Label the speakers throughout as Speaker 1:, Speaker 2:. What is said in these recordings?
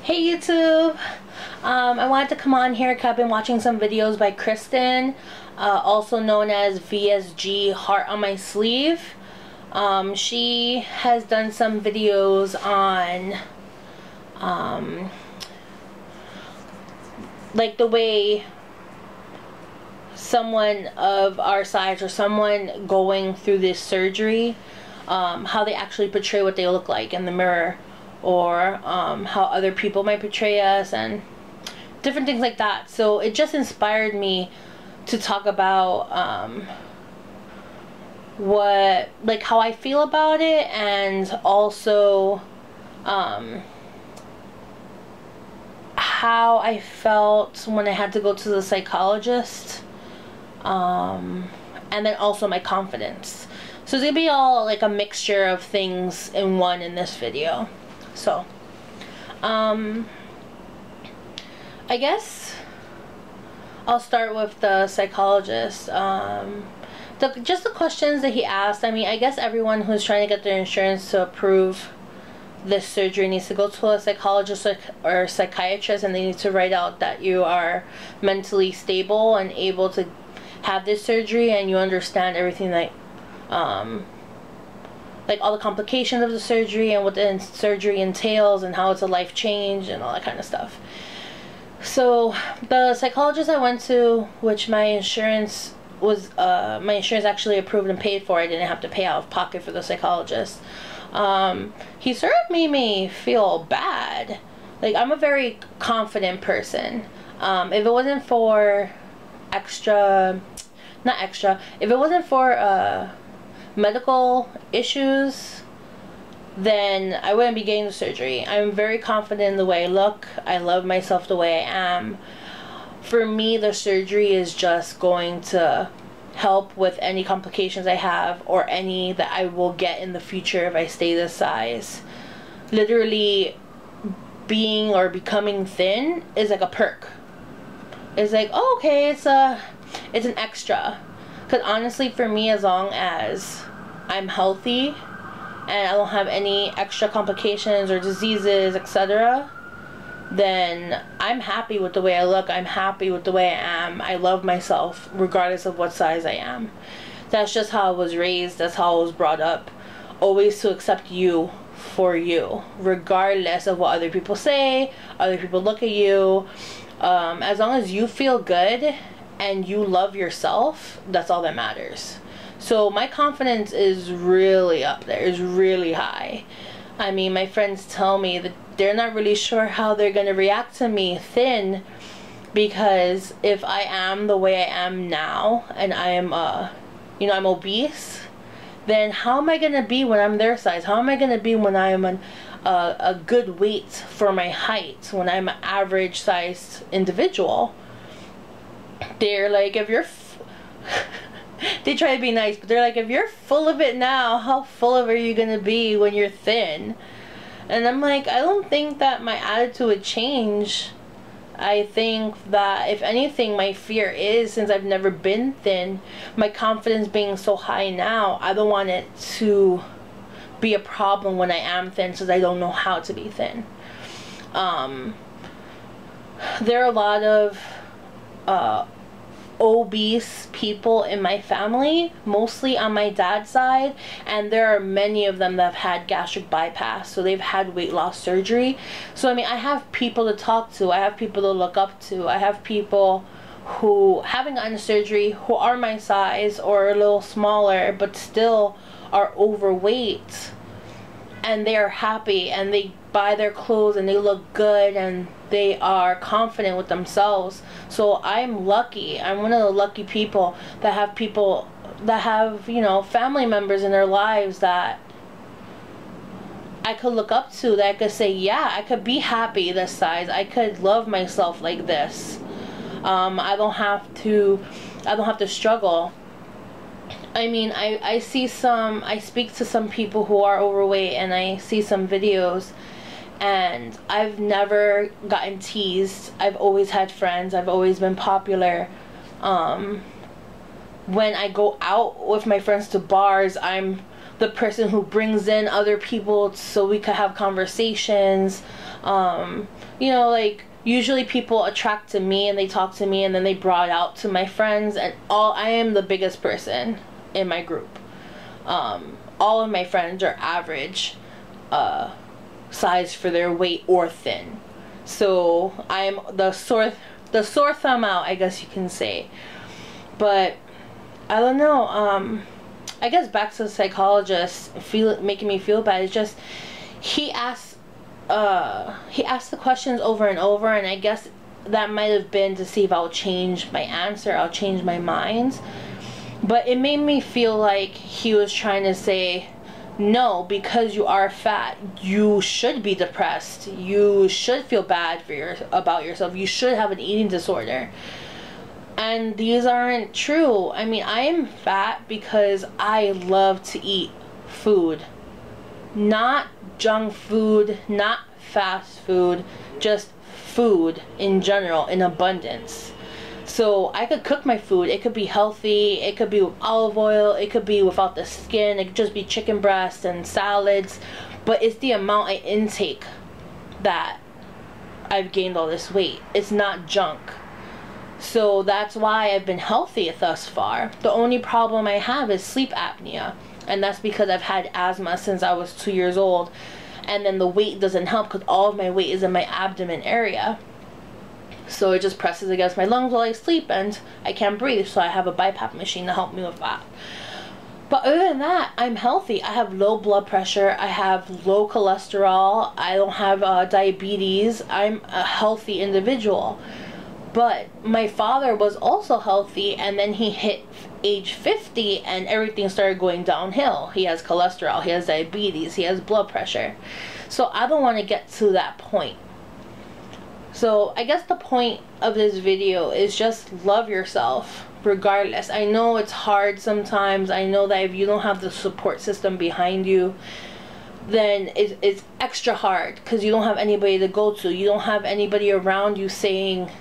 Speaker 1: Hey YouTube! I wanted to come on here because I've been watching some videos by Kristen, also known as VSG Heart on My Sleeve. She has done some videos on like the way someone of our size or someone going through this surgery, how they actually portray what they look like in the mirror, or how other people might portray us and different things like that. So it just inspired me to talk about how I feel about it, and also how I felt when I had to go to the psychologist, and then also my confidence. So it's gonna be all like a mixture of things in one in this video. So I guess I'll start with the psychologist. Just the questions that he asked. I mean, I guess everyone who's trying to get their insurance to approve this surgery needs to go to a psychologist or psychiatrist, and they need to write out that you are mentally stable and able to have this surgery, and you understand everything like all the complications of the surgery and what the surgery entails and how it's a life change and all that kind of stuff. So the psychologist I went to, which my insurance actually approved and paid for, I didn't have to pay out of pocket for the psychologist. He sort of made me feel bad. Like, I'm a very confident person. If it wasn't for if it wasn't for medical issues, then I wouldn't be getting the surgery. I'm very confident in the way I look. I love myself the way I am. For me, the surgery is just going to help with any complications I have, or any that I will get in the future if I stay this size. Literally, being or becoming thin is like a perk. It's like, oh, okay, it's an extra. Because honestly, for me, as long as I'm healthy and I don't have any extra complications or diseases, etc., then I'm happy with the way I look. I'm happy with the way I am. I love myself regardless of what size I am. That's just how I was raised. That's how I was brought up. Always to accept you for you, regardless of what other people say, other people look at you. As long as you feel good and you love yourself, that's all that matters. So my confidence is really up there, is really high. I mean, my friends tell me that they're not really sure how they're going to react to me thin, because if I am the way I am now and I am I'm obese, then how am I going to be when I'm their size? How am I going to be when I am a good weight for my height, when I'm an average sized individual? They're like, if you're they try to be nice, but they're like, if you're full of it now, how full of it are you gonna be when you're thin? And I'm like, I don't think that my attitude would change. I think that if anything, my fear is, since I've never been thin, my confidence being so high now, I don't want it to be a problem when I am thin, since I don't know how to be thin. There are a lot of obese people in my family, mostly on my dad's side, and there are many of them that have had gastric bypass, so they've had weight loss surgery. So I mean, I have people to talk to, I have people to look up to, I have people who haven't gotten surgery who are my size or a little smaller but still are overweight, and they are happy and they buy their clothes and they look good and they are confident with themselves. So I'm lucky. I'm one of the lucky people that have family members in their lives that I could look up to, that I could say, yeah, I could be happy this size, I could love myself like this. I don't have to struggle. I mean, I speak to some people who are overweight, and I see some videos, and I've never gotten teased. I've always had friends. I've always been popular. When I go out with my friends to bars, I'm the person who brings in other people so we could have conversations. You know, like, usually people attract to me and they talk to me and then they brought out to my friends, and I am the biggest person in my group. All of my friends are average size for their weight or thin. So I'm the sore thumb out, I guess you can say. But I don't know, I guess back to the psychologist making me feel bad. It's just he asked the questions over and over, and I guess that might have been to see if I'll change my answer, I'll change my mind. But it made me feel like he was trying to say, no, because you are fat, you should be depressed, you should feel bad about yourself, you should have an eating disorder. And these aren't true. I mean, I am fat because I love to eat food. Not junk food, not fast food, just food in general, in abundance. So I could cook my food. It could be healthy, it could be with olive oil, it could be without the skin, it could just be chicken breast and salads. But it's the amount I intake that I've gained all this weight. It's not junk. So that's why I've been healthy thus far. The only problem I have is sleep apnea. And that's because I've had asthma since I was 2 years old. And then the weight doesn't help because all of my weight is in my abdomen area. So it just presses against my lungs while I sleep and I can't breathe. So I have a BiPAP machine to help me with that. But other than that, I'm healthy. I have low blood pressure. I have low cholesterol. I don't have diabetes. I'm a healthy individual. But my father was also healthy, and then he hit age 50 and everything started going downhill. He has cholesterol, he has diabetes, he has blood pressure. So I don't want to get to that point. So I guess the point of this video is just love yourself regardless. I know it's hard sometimes. I know that if you don't have the support system behind you, then it's extra hard because you don't have anybody to go to. You don't have anybody around you saying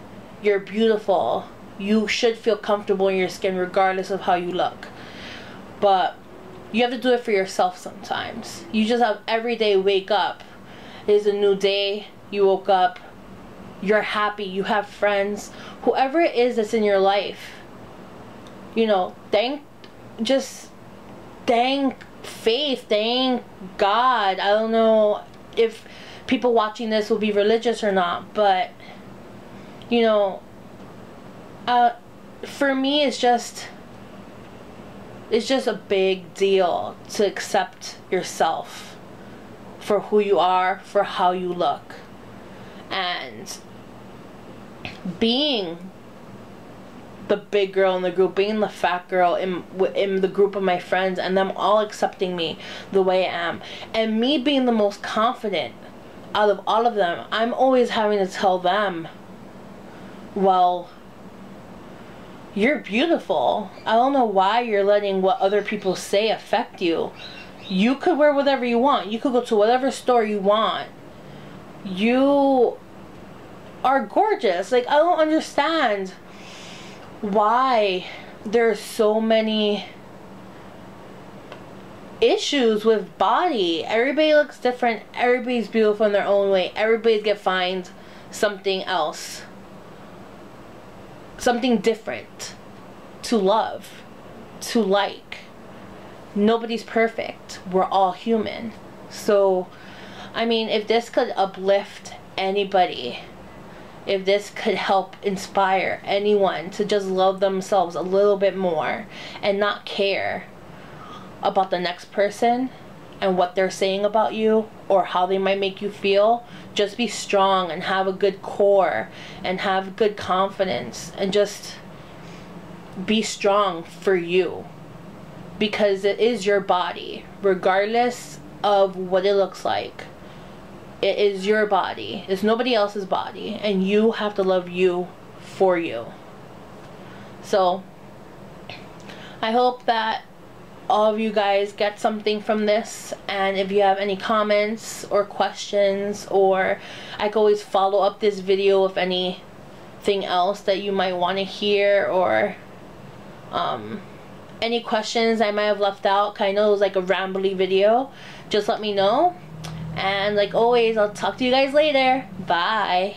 Speaker 1: you're beautiful. You should feel comfortable in your skin regardless of how you look. But you have to do it for yourself sometimes. You just have every day wake up. It's a new day. You woke up. You're happy. You have friends. Whoever it is that's in your life, you know, thank faith, thank God. I don't know if people watching this will be religious or not, but you know, for me it's just a big deal to accept yourself for who you are, for how you look, and being the big girl in the group, being the fat girl in the group of my friends, and them all accepting me the way I am, and me being the most confident out of all of them. I'm always having to tell them, well, you're beautiful. I don't know why you're letting what other people say affect you. You could wear whatever you want. You could go to whatever store you want. You are gorgeous. Like, I don't understand why there's so many issues with body. Everybody looks different. Everybody's beautiful in their own way. Everybody's gonna find something else, something different to love, to like. Nobody's perfect. We're all human. So, I mean, if this could uplift anybody, if this could help inspire anyone to just love themselves a little bit more and not care about the next person and what they're saying about you or how they might make you feel, just be strong and have a good core and have good confidence and just be strong for you, because it is your body regardless of what it looks like. It is your body. It's nobody else's body, and you have to love you for you. So I hope that all of you guys get something from this, and if you have any comments or questions, or I can always follow up this video with anything else that you might want to hear, or any questions I might have left out, 'cause I know it was like a rambly video. Just let me know. And like always, I'll talk to you guys later. Bye.